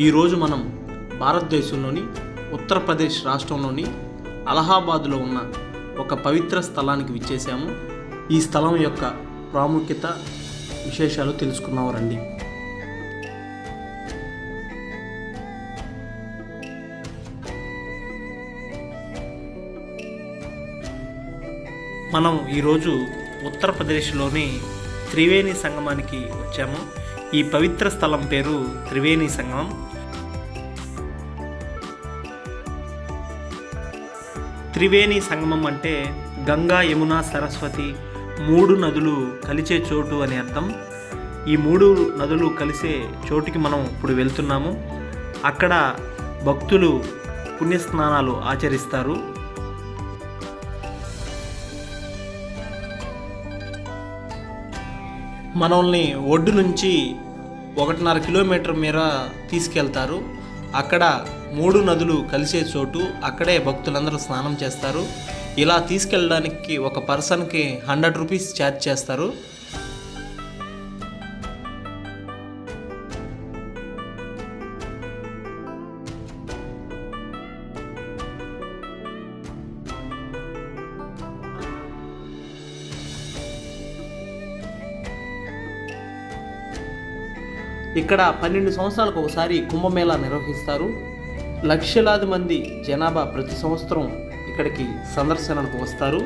ఈరోజు మనం భారతదేశంలోని ఉత్తరప్రదేశ్ రాష్ట్రంలోని అలహాబాద్లో ఉన్న ఒక పవిత్ర స్థలానికి విచ్చేసాము. ఈ స్థలం యొక్క ప్రాముఖ్యత విశేషాలు తెలుసుకుందాం రండి. మనం ఈరోజు ఉత్తరప్రదేశ్లోని త్రివేణి సంగమానికి వచ్చాము. ఈ పవిత్ర స్థలం పేరు త్రివేణి సంగమం. త్రివేణి సంగమం అంటే గంగా, యమున, సరస్వతి మూడు నదులు కలిసే చోటు అని అర్థం. ఈ మూడు నదులు కలిసే చోటుకి మనం ఇప్పుడు వెళ్తున్నాము. అక్కడ భక్తులు పుణ్యస్నానాలు ఆచరిస్తారు. మనల్ని ఒడ్డు నుంచి 1.5 కిలోమీటర్ మేర తీసుకెళ్తారు. అక్కడ మూడు నదులు కలిసే చోటు, అక్కడే భక్తులందరూ స్నానం చేస్తారు. ఇలా తీసుకెళ్ళడానికి ఒక పర్సన్కి 100 రూపీస్ ఛార్జ్ చేస్తారు. ఇక్కడ 12 సంవత్సరాలకు ఒకసారి కుంభమేళా నిర్వహిస్తారు. లక్షలాది మంది జనాభా ప్రతి సంవత్సరం ఇక్కడికి సందర్శనకు వస్తారు.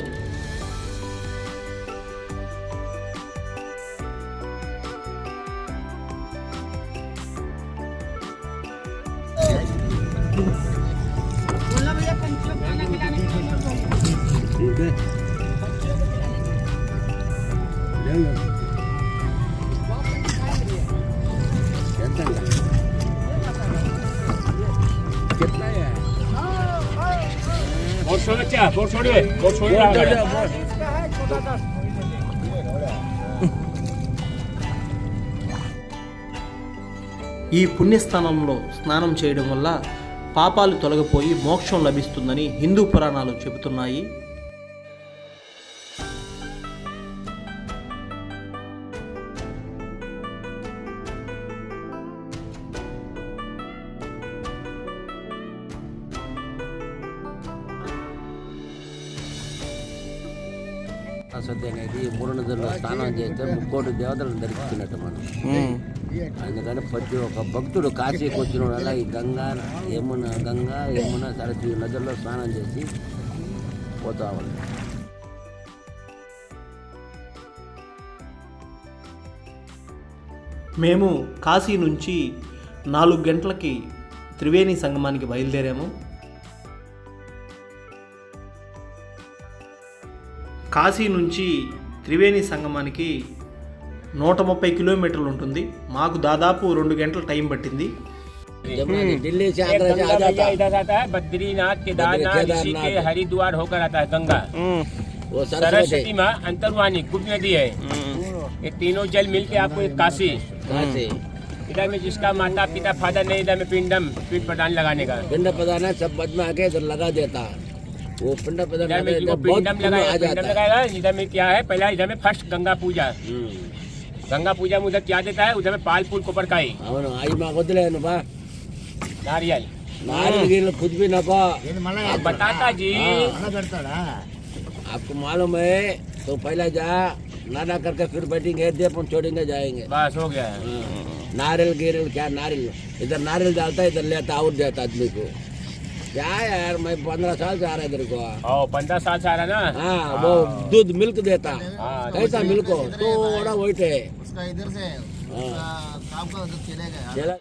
ఈ పుణ్యస్థానంలో స్నానం చేయడం వల్ల పాపాలు తొలగిపోయి మోక్షం లభిస్తుందని హిందూ పురాణాలు చెబుతున్నాయి. సరస్వతి అనేది మూడు నదుల్లో స్నానం చేస్తే 3 దేవతలను దర్శించినట్టు మనం. అందుకని ప్రతి ఒక్క భక్తుడు కాశీకి వచ్చిన వల్ల ఈ గంగా యమున సరస్వతి నదుల్లో స్నానం చేసి పోతా ఉంటారు. మేము కాశీ నుంచి 4 గంటలకి త్రివేణి సంగమానికి బయలుదేరాము. కాశీ నుంచి త్రివేణి సంగమానికి 130 కిలోమీటర్లు ఉంటుంది. మాకు దాదాపు 2 గంటల టైం పట్టింది. दिल्ली से आगरा से इधर आता है बद्रीनाथ, केदारनाथ, ऋषिकेश, हरिद्वार होकर आता है गंगा। वो सरस्वती माँ अंतर्वाणी गुप्त नदी है। ये तीनों जल मिलके आपको एक काशी। इधर में जिसका माता पिता फादर नहीं, इधर में पिंड प्रदान लगाने का पिंड प्रदान है। सब बद में आके इधर लगा देता वो पिंड प्रदान लगाएगा। इधर में क्या है, पहला इधर में फर्स्ट गंगा पूजा में उधर क्या देता है, उधर में पाल फूल कोपरकाई आई माँ को दिले नारियल कुछ भी ना बताता जी। आपको मालूम है तो पहले जा नाना करके फिर बैठेंगे, देपन छोड़ेंगे, जाएंगे, बस हो गया। नारियल गिरियल क्या, नारियल इधर नारियल डालता है, इधर लेता और देता आदमी को। क्या यार, मैं 15 साल से आ रहा है इधर को। 15 साल से आ रहा ना। हाँ, वो दूध मिल्क देता। कैसा मिल्क हो थोड़ा वेट है उसका, इधर से काम का चलेगा।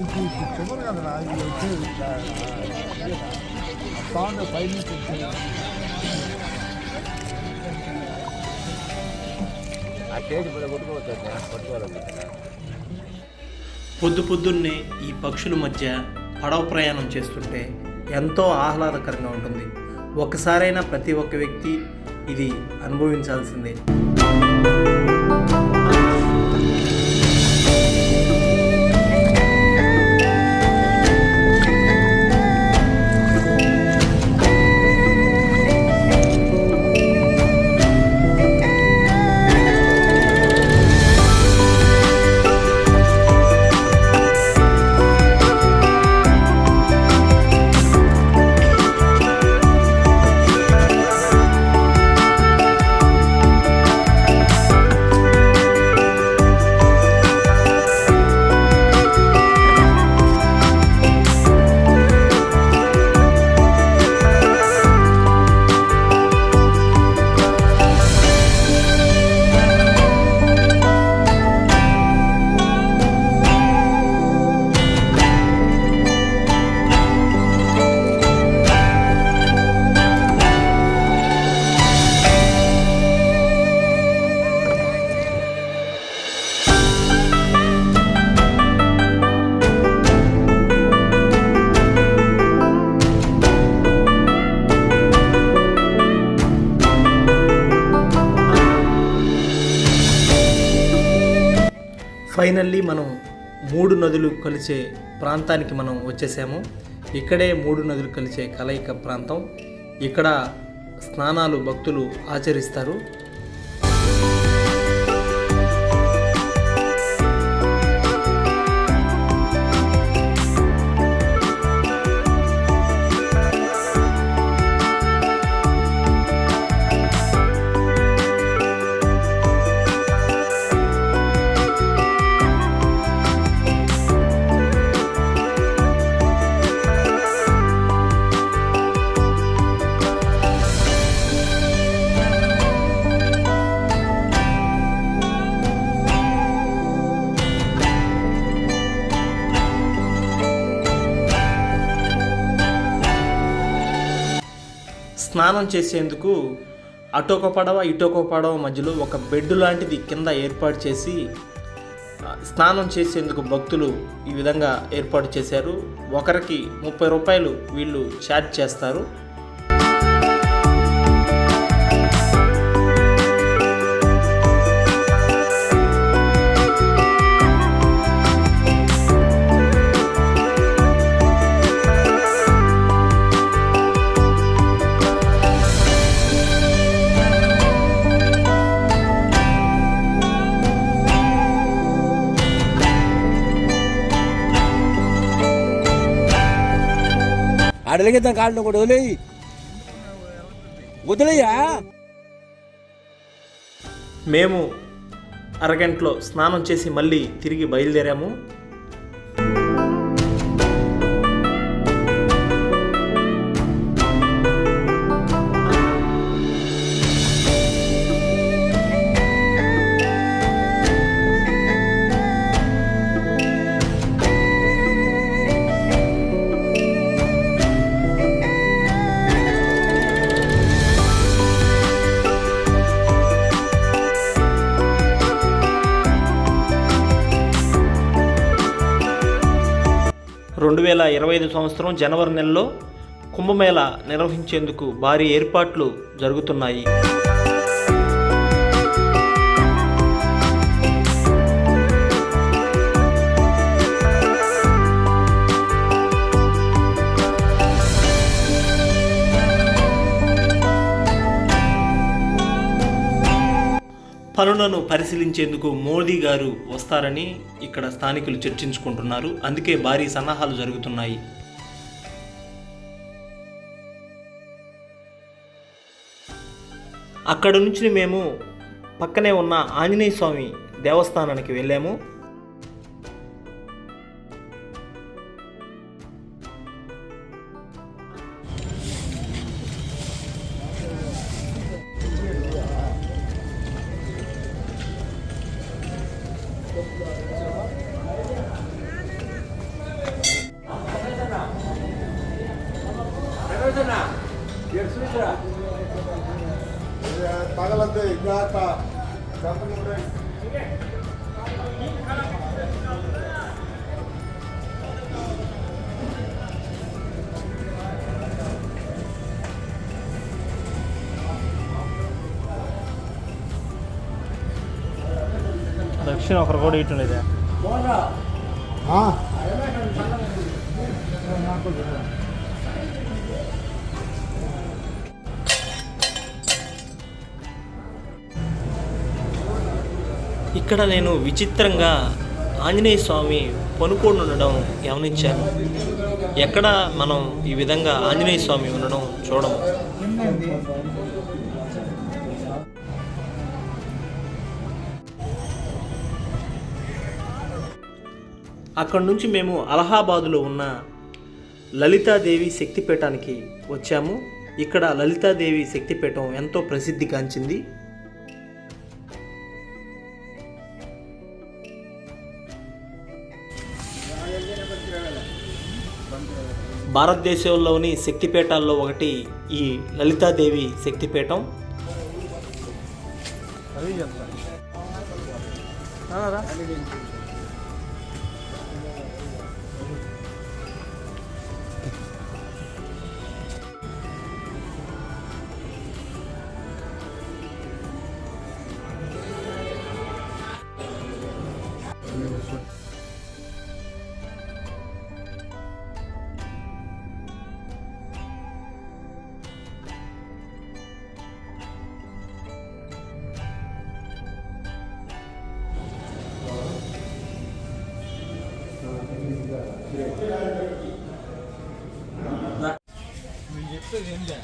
చెప్పరు కదరా ఇది వచ్చేది సౌండ్ పైనుంచి వచ్చేది. ఆ స్టేజ్ కొట్టుకోవచ్చు. పొద్దు పొద్దున్నే ఈ పక్షుల మధ్య పడవ ప్రయాణం చేస్తుంటే ఎంతో ఆహ్లాదకరంగా ఉంటుంది. ఒక్కసారైనా ప్రతి ఒక్క వ్యక్తి ఇది అనుభవించాల్సిందే. ఫైనల్లీ మనం 3 నదులు కలిసే ప్రాంతానికి మనం వచ్చేసాము. ఇక్కడే 3 నదులు కలిసే కలయిక ప్రాంతం. ఇక్కడ స్నానాలు భక్తులు ఆచరిస్తారు. స్నానం చేసేందుకు అటొక పడవ ఇటొక పడవ మధ్యలో ఒక బెడ్ లాంటిది కింద ఏర్పాటు చేసి స్నానం చేసేందుకు భక్తులు ఈ విధంగా ఏర్పాటు చేశారు. ఒకరికి 30 రూపాయలు వీళ్ళు ఛార్జ్ చేస్తారు. అడలిగిద్దాం కాళ్ళు కూడా వదిలేయి వదిలేయా. మేము అరగంటలో స్నానం చేసి మళ్ళీ తిరిగి బయలుదేరాము. సంవత్సరం జనవరి నెలలో కుంభమేళ నిర్వహించేందుకు భారీ ఏర్పాట్లు జరుగుతున్నాయి. పనులను పరిశీలించేందుకు మోదీ గారు వస్తారని ఇక్కడ స్థానికులు చర్చించుకుంటున్నారు. అందుకే భారీ సన్నాహాలు జరుగుతున్నాయి. అక్కడ నుంచి మేము పక్కనే ఉన్న ఆంజనేయ స్వామి దేవస్థానానికి వెళ్ళాము. పగలద్దు జాగ్రత్త చెప్పండి. దక్షిణ ఒకరు కూడా ఇటు లేదా ఇక్కడ నేను విచిత్రంగా ఆంజనేయ స్వామి పనుకొని ఉండడం గమనించాను. ఎక్కడ మనం ఈ విధంగా ఆంజనేయ స్వామి ఉండడం చూడము. అక్కడ నుంచి మేము అలహాబాదులో ఉన్న లలితాదేవి శక్తిపీఠానికి వచ్చాము. ఇక్కడ లలితాదేవి శక్తిపీఠం ఎంతో ప్రసిద్ధిగాంచింది. భారతదేశంలోని శక్తిపీఠాల్లో ఒకటి ఈ లలితాదేవి శక్తిపీఠం. నేను చెప్పేది ఏంటంటే